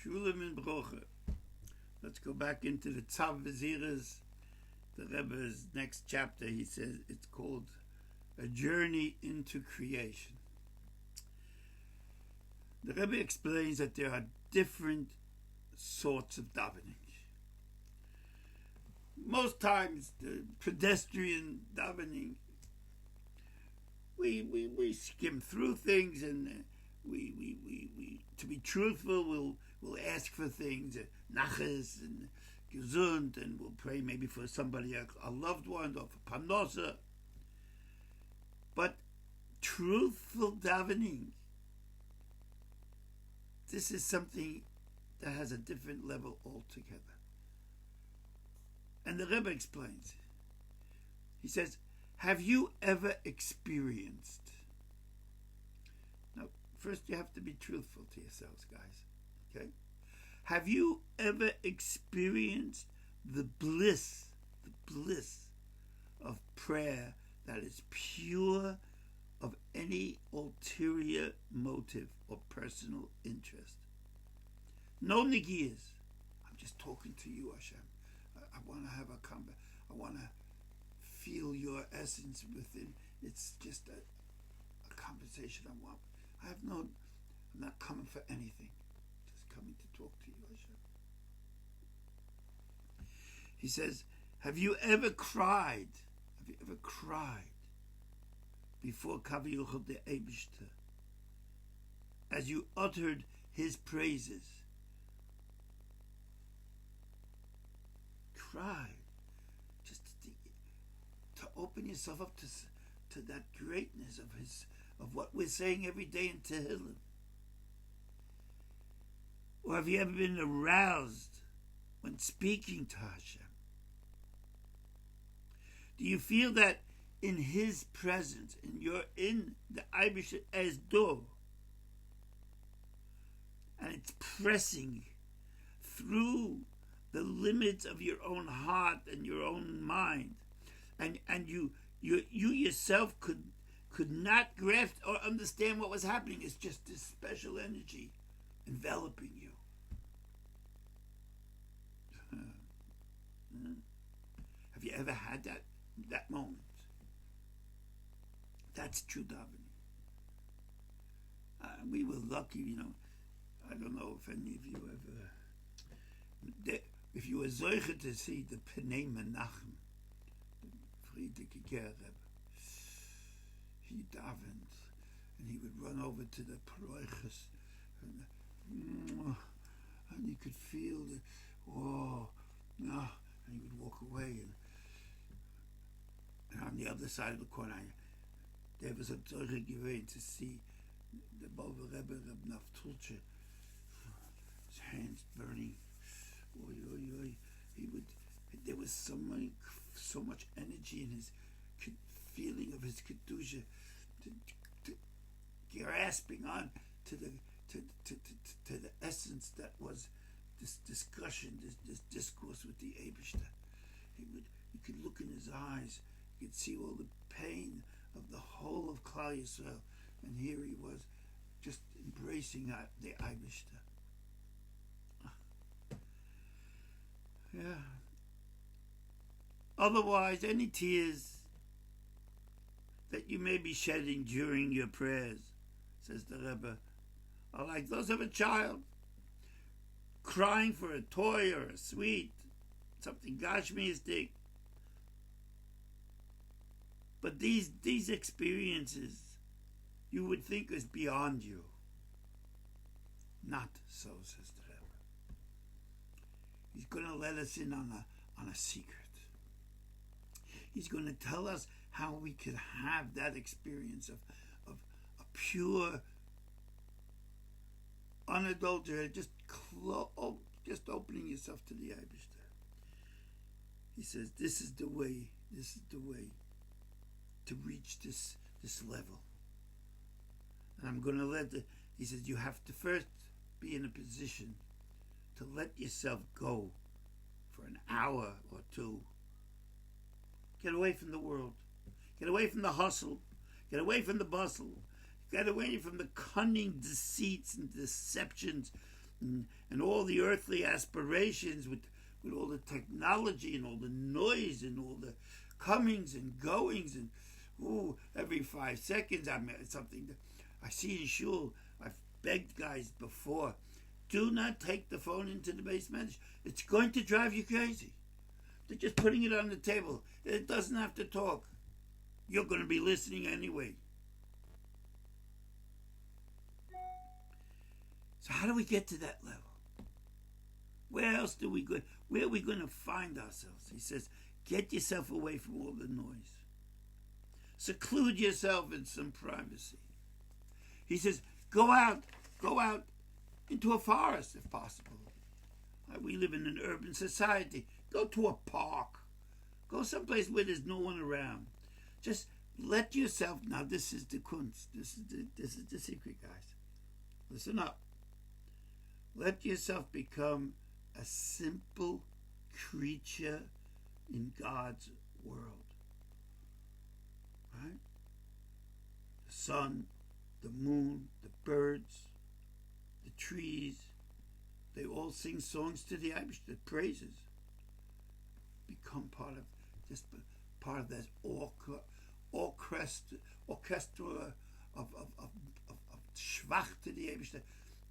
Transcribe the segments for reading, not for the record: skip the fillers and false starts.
Shiurim and Brocha. Let's go back into the Tzav Vziruz, the Rebbe's next chapter. He says it's called A Journey into Creation. The Rebbe explains that there are different sorts of davening. Most times, the pedestrian davening, we skim through things, and we to be truthful, we'll ask for things, nachas and gesund, and we'll pray maybe for somebody, a loved one, or for panosa. But truthful davening, this is something that has a different level altogether. And the Rebbe explains. He says, have you ever experienced? Now, first you have to be truthful to yourselves, guys. Okay? Have you ever experienced the bliss of prayer that is pure of any ulterior motive or personal interest? No nigiyas. I'm just talking to you, Hashem. I want to have I want to feel your essence within. It's just a conversation I want. I'm not coming for anything. Just coming to talk to you, Hashem. He says, have you ever cried? Have you ever cried before Kaviyuchel de Eibishter as you uttered his praises? Cry, just to open yourself up to that greatness of what we're saying every day in Tehillim. Or have you ever been aroused when speaking to Hashem? Do you feel that in His presence, and you're in the Eibush Esdo, and it's pressing through the limits of your own heart and your own mind, and you yourself could not grasp or understand what was happening? It's just this special energy enveloping you. Have you ever had that moment? That's true davening. We were lucky, I don't know if any of you ever. If you were zoiche to see the Pnei Menachem, the Friedrich Rebbe, he davened, and he would run over to the paroiches, and you could feel the, and he would walk away, and on the other side of the corner, there was a zoiche gewesen to see the Bover Rebbe, Reb Naftulche, his hands burning. There was so much energy in his feeling of his kedusha, grasping on to the essence that was this discussion, this discourse with the Eibishter. You could look in his eyes, you could see all the pain of the whole of Klal Yisrael, and here he was, just embracing the Eibishter. Yeah. Otherwise, any tears that you may be shedding during your prayers, says the Rebbe, are like those of a child crying for a toy or a sweet, something gashmiistic. But these experiences you would think is beyond you. Not so, says the Rebbe. He's going to let us in on a secret. He's going to tell us how we could have that experience of a pure, unadulterated, just opening yourself to the Eibishter. He says, this is the way to reach this level. And I'm going to he says, you have to first be in a position to let yourself go for an hour or two. Get away from the world. Get away from the hustle. Get away from the bustle. Get away from the cunning deceits and deceptions and all the earthly aspirations with all the technology and all the noise and all the comings and goings and every 5 seconds I'm something that I see in shul. I've begged guys before, do not take the phone into the basement. It's going to drive you crazy. They're just putting it on the table. It doesn't have to talk. You're going to be listening anyway. So how do we get to that level? Where else do we go? Where are we going to find ourselves? He says, get yourself away from all the noise. Seclude yourself in some privacy. He says, go out into a forest if possible. We live in an urban society. Go to a park. Go someplace where there's no one around. Just let yourself, now this is the kunst. This is the secret, guys. Listen up. Let yourself become a simple creature in God's world. Right? The sun, the moon, the birds, the trees, they all sing songs to the Aish, the praises. Become part of that orchestra of schwach to the Aish.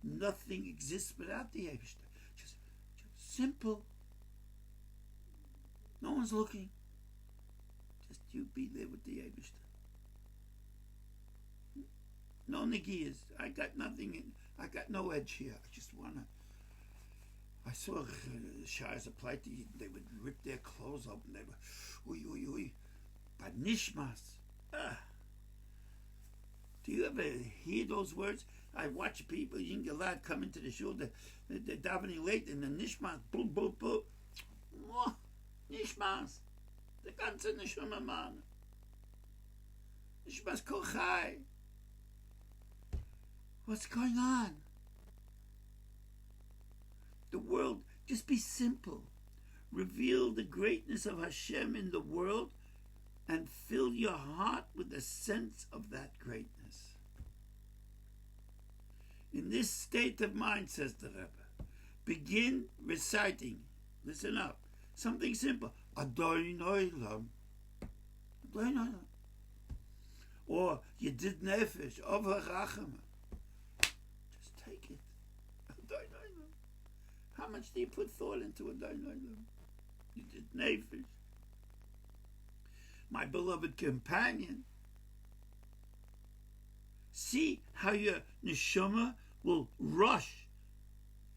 Nothing exists without the Aish. Just simple. No one's looking. Just you be there with the Aish. No negias. I got nothing. I got no edge here. I just wanna. I saw Shires of Pleiti. They would rip their clothes open. They were, but nishmas. Do you ever hear those words? I watch people, Yingalad, come into the shul. They're davening late, and the nishmas, boom, boom, boom. Nishmas. The ganze neshama man. Nishmas kochai. What's going on? The world, just be simple. Reveal the greatness of Hashem in the world and fill your heart with a sense of that greatness. In this state of mind, says the Rebbe, begin reciting, listen up, something simple. Adon Olam. Adon Olam. Or Yedid Nefesh, Over Rachama. Just take it. Adon Olam. How much do you put thought into Adon Olam? Yedid Nefesh. My beloved companion. See how your neshama will rush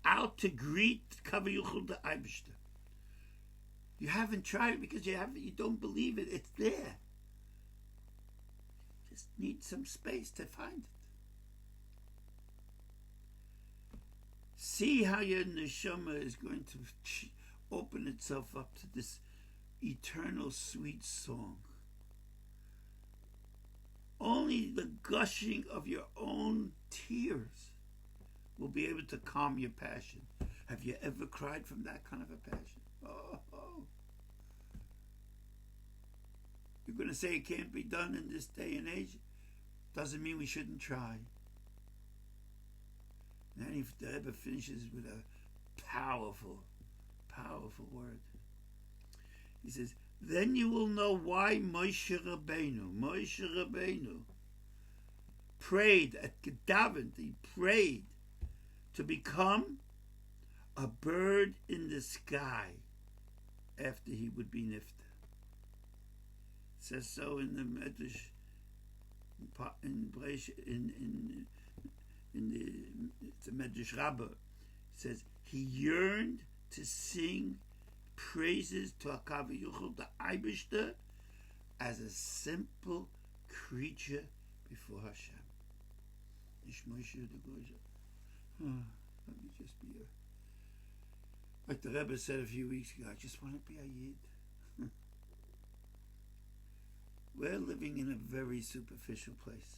out to greet Kavayuchel the Eibishter. You haven't tried it because you don't believe it. It's there. Just need some space to find it. See how your neshama is going to open itself up to this eternal sweet song. Only the gushing of your own tears will be able to calm your passion. Have you ever cried from that kind of a passion? Oh. You're going to say it can't be done in this day and age? Doesn't mean we shouldn't try. And then if the Rebbe finishes with a powerful, powerful word. He says, then you will know why Moshe Rabbeinu prayed at Gedavin. He prayed to become a bird in the sky after he would be nifta. It says so in the Medrash, the Medrash Rabbah. It says he yearned to sing praises to HaKav Yuchel, the Eibishter, as a simple creature before Hashem. Let me just be like the Rebbe said a few weeks ago, I just want to be a Yid. We're living in a very superficial place.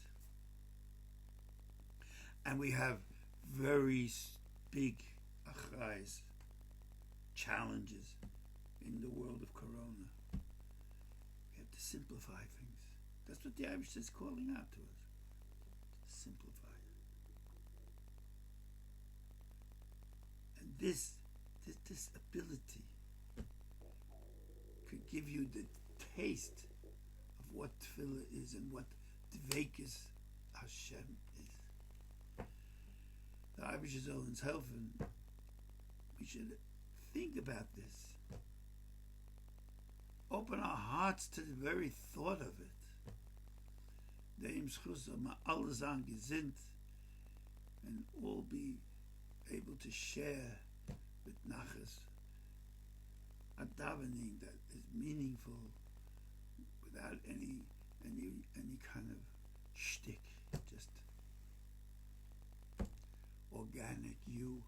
And we have very big achrayas, challenges in the world of Corona. We have to simplify things. That's what the Irish is calling out to us. Simplify. this ability could give you the taste of what tefillah is and what dveikis Hashem is. The Irish Zolin's helping. We should think about this. Open our hearts to the very thought of it. Deim schus ma alle sein gesinnt, and all be able to share with nachas a davening that is meaningful without any kind of shtick, just organic you.